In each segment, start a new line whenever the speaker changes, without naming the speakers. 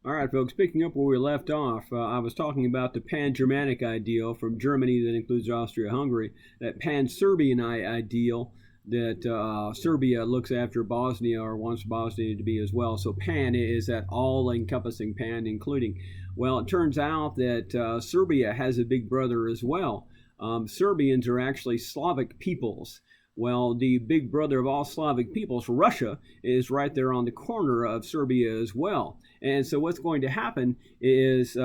All right, folks, picking up where we left off, I was talking about the pan-Germanic ideal from Germany that includes Austria-Hungary, that pan-Serbian ideal that Serbia looks after Bosnia or wants Bosnia to be as well. So pan is that all-encompassing pan, including. Well, it turns out that Serbia has a big brother as well. Serbians are actually Slavic peoples. Well, the big brother of all Slavic peoples, Russia, is right there on the corner of Serbia as well. And so what's going to happen is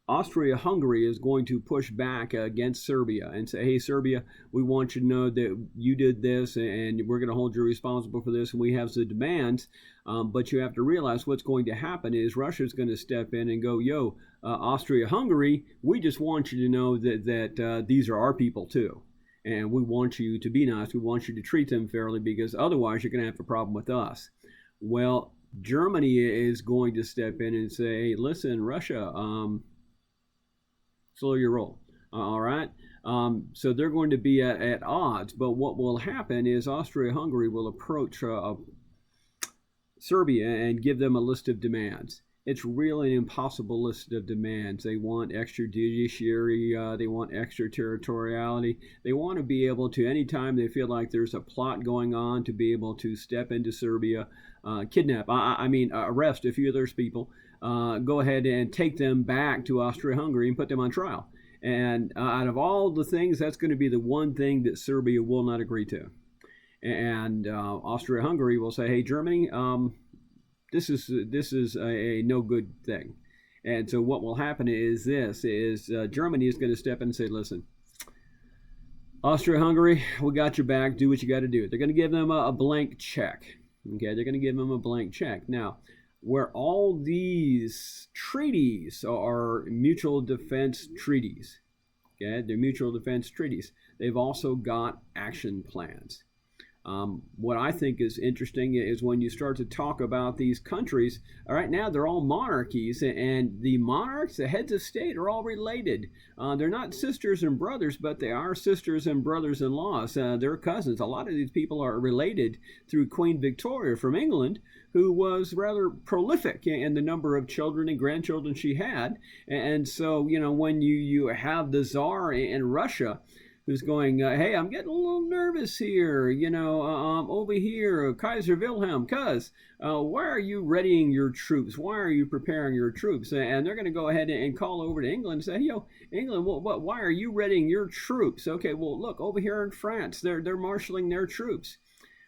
Austria-Hungary is going to push back against Serbia and say, hey, Serbia, we want you to know that you did this and we're going to hold you responsible for this and we have the demands. But you have to realize what's going to happen is Russia's going to step in and go, yo, Austria-Hungary, we just want you to know that these are our people too. And we want you to be nice. We want you to treat them fairly because otherwise you're going to have a problem with us. Well, Germany is going to step in and say, hey, listen, Russia, slow your roll. All right. So they're going to be at odds. But what will happen is Austria-Hungary will approach Serbia and give them a list of demands. It's really an impossible list of demands. They want extra judiciary. They want extraterritoriality. They want to be able to, anytime they feel like there's a plot going on, to be able to step into Serbia, kidnap, arrest a few of those people, go ahead and take them back to Austria-Hungary and put them on trial. And out of all the things, that's going to be the one thing that Serbia will not agree to. And Austria-Hungary will say, hey, Germany, this is a no good thing. And so what will happen is Germany is going to step in and say, listen, Austria-Hungary, we got your back. Do what you got to do. They're going to give them a blank check. Okay, they're going to give them a blank check. Now, where all these treaties are mutual defense treaties, okay, they're mutual defense treaties, they've also got action plans. What I think is interesting is when you start to talk about these countries, right now they're all monarchies, and the monarchs, the heads of state, are all related. They're not sisters and brothers, but they are sisters and brothers-in-laws. They're cousins. A lot of these people are related through Queen Victoria from England, who was rather prolific in the number of children and grandchildren she had. And so, you know, when you have the Tsar in Russia, who's going, hey, I'm getting a little nervous here, over here, Kaiser Wilhelm, why are you readying your troops? Why are you preparing your troops? And they're going to go ahead and call over to England and say, England, why are you readying your troops? Okay, well, look, over here in France, they're marshaling their troops.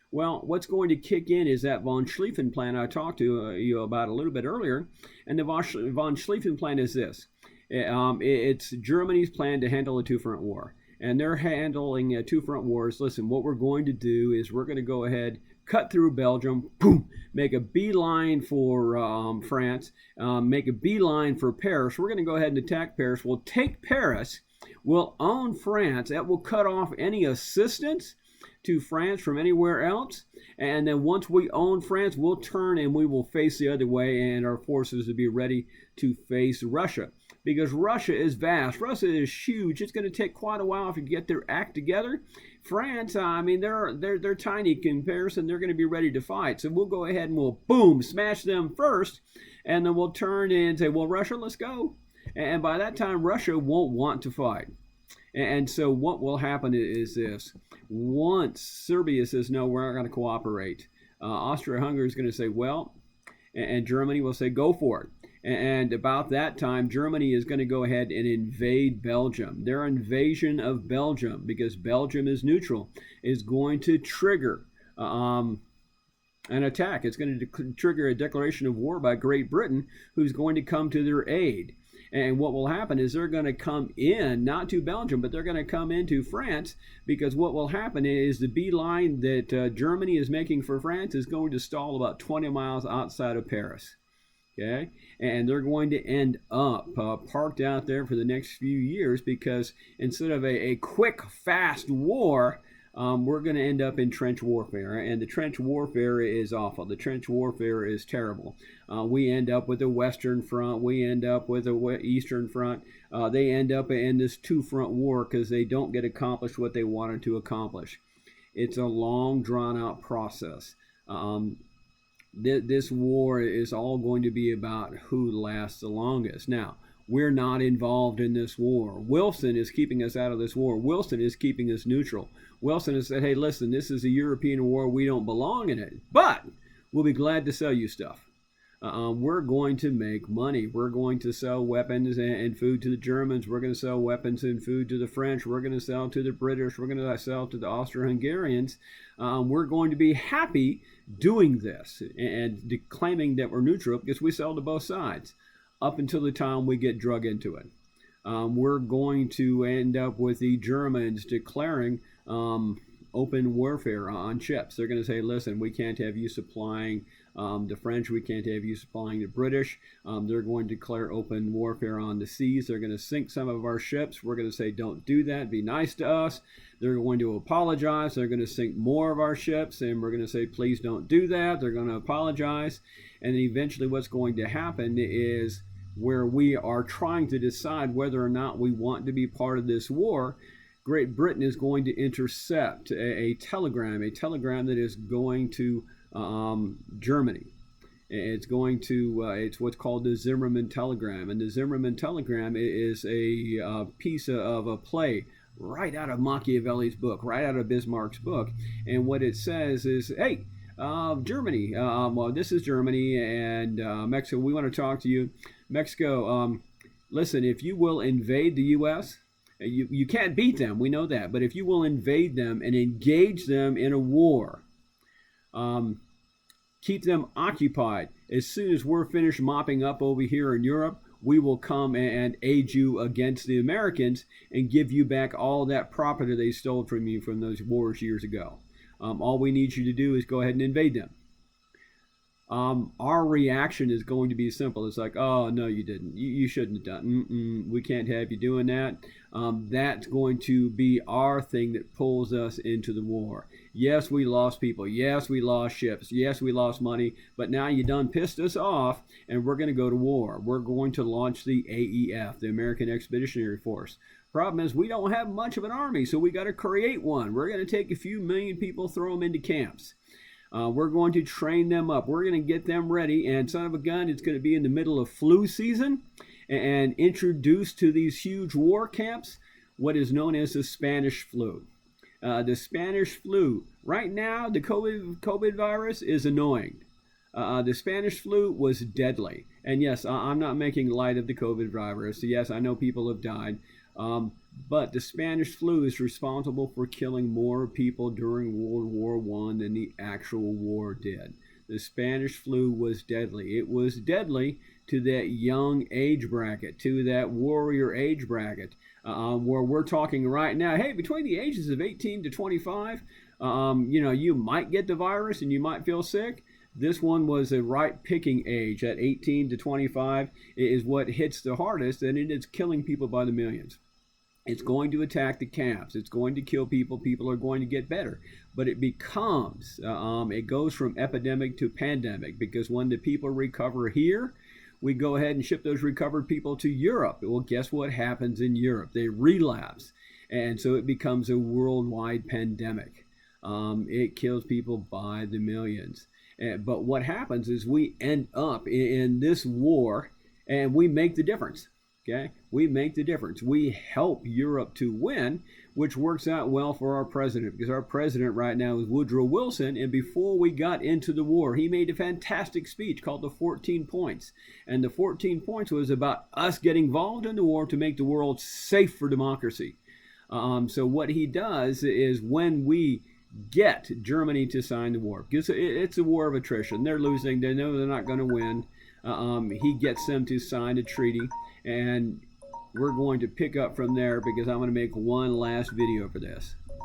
Well, what's going to kick in is that von Schlieffen plan I talked to you about a little bit earlier. And the von Schlieffen plan is this. It's Germany's plan to handle a two-front war. And they're handling two-front wars. Listen, what we're going to do is we're going to go ahead, cut through Belgium, boom, make a beeline for France, make a beeline for Paris. We're going to go ahead and attack Paris. We'll take Paris. We'll own France. That will cut off any assistance to France from anywhere else. And then once we own France, we'll turn and we will face the other way, and our forces will be ready to face Russia. Because Russia is vast. Russia is huge. It's going to take quite a while to get their act together. France, they're tiny in comparison. They're going to be ready to fight. So we'll go ahead and we'll, boom, smash them first. And then we'll turn and say, well, Russia, let's go. And by that time, Russia won't want to fight. And so what will happen is this. Once Serbia says, no, we're not going to cooperate, Austria-Hungary is going to say, well, and Germany will say, go for it. And about that time, Germany is going to go ahead and invade Belgium. Their invasion of Belgium, because Belgium is neutral, is going to trigger an attack. It's going to trigger a declaration of war by Great Britain, who's going to come to their aid. And what will happen is they're going to come in, not to Belgium, but they're going to come into France, because what will happen is the beeline that Germany is making for France is going to stall about 20 miles outside of Paris. Okay, and they're going to end up parked out there for the next few years, because instead of a quick, fast war, we're going to end up in trench warfare. And the trench warfare is awful. The trench warfare is terrible. We end up with a Western Front. We end up with a Eastern Front. They end up in this two-front war because they don't get accomplished what they wanted to accomplish. It's a long, drawn-out process. This war is all going to be about who lasts the longest. Now, we're not involved in this war. Wilson is keeping us out of this war. Wilson is keeping us neutral. Wilson has said, hey, listen, this is a European war. We don't belong in it, but we'll be glad to sell you stuff. We're going to make money. We're going to sell weapons and food to the Germans. We're going to sell weapons and food to the French. We're going to sell to the British. We're going to sell to the Austro-Hungarians. We're going to be happy doing this and claiming that we're neutral because we sell to both sides up until the time we get drug into it. We're going to end up with the Germans declaring open warfare on ships. They're going to say, listen, we can't have you supplying the French, we can't have you supplying the British. They're going to declare open warfare on the seas. They're going to sink some of our ships. We're going to say, don't do that. Be nice to us. They're going to apologize. They're going to sink more of our ships, and we're going to say, please don't do that. They're going to apologize. And then eventually what's going to happen is where we are trying to decide whether or not we want to be part of this war, Great Britain is going to intercept a telegram that is going to Germany. It's going to, it's what's called the Zimmerman Telegram. And the Zimmerman Telegram is a piece of a play right out of Machiavelli's book, right out of Bismarck's book. And what it says is, hey, Germany, well, this is Germany and Mexico, we want to talk to you. Mexico, listen, if you will invade the U.S., you can't beat them, we know that. But if you will invade them and engage them in a war, keep them occupied. As soon as we're finished mopping up over here in Europe, we will come and aid you against the Americans and give you back all that property they stole from you from those wars years ago. All we need you to do is go ahead and invade them. Our reaction is going to be simple. It's like, oh, no, you didn't. You shouldn't have done. We can't have you doing that. That's going to be our thing that pulls us into the war. Yes, we lost people. Yes, we lost ships. Yes, we lost money. But now you done pissed us off, and we're going to go to war. We're going to launch the AEF, the American Expeditionary Force. Problem is, we don't have much of an army, so we got to create one. We're going to take a few million people, throw them into camps. We're going to train them up. We're going to get them ready. And son of a gun, it's going to be in the middle of flu season and introduce to these huge war camps what is known as the Spanish flu. The Spanish flu, right now, the COVID virus is annoying. The Spanish flu was deadly. And yes, I'm not making light of the COVID virus. Yes, I know people have died. But the Spanish flu is responsible for killing more people during World War I than the actual war did. The Spanish flu was deadly. It was deadly to that young age bracket, to that warrior age bracket, where we're talking right now, hey, between the ages of 18 to 25, you might get the virus and you might feel sick. This one was a right picking age at 18 to 25 is what hits the hardest, and it is killing people by the millions. It's going to attack the camps. It's going to kill people. People are going to get better. But it becomes, it goes from epidemic to pandemic, because when the people recover here, we go ahead and ship those recovered people to Europe. Well, guess what happens in Europe? They relapse. And so it becomes a worldwide pandemic. It kills people by the millions. But what happens is we end up in this war and we make the difference. Okay, we make the difference. We help Europe to win, which works out well for our president, because our president right now is Woodrow Wilson. And before we got into the war, he made a fantastic speech called the 14 Points. And the 14 Points was about us getting involved in the war to make the world safe for democracy. So what he does is when we get Germany to sign the war, because it's a war of attrition. They're losing. They know they're not going to win. He gets them to sign a treaty. And we're going to pick up from there, because I'm going to make one last video for this.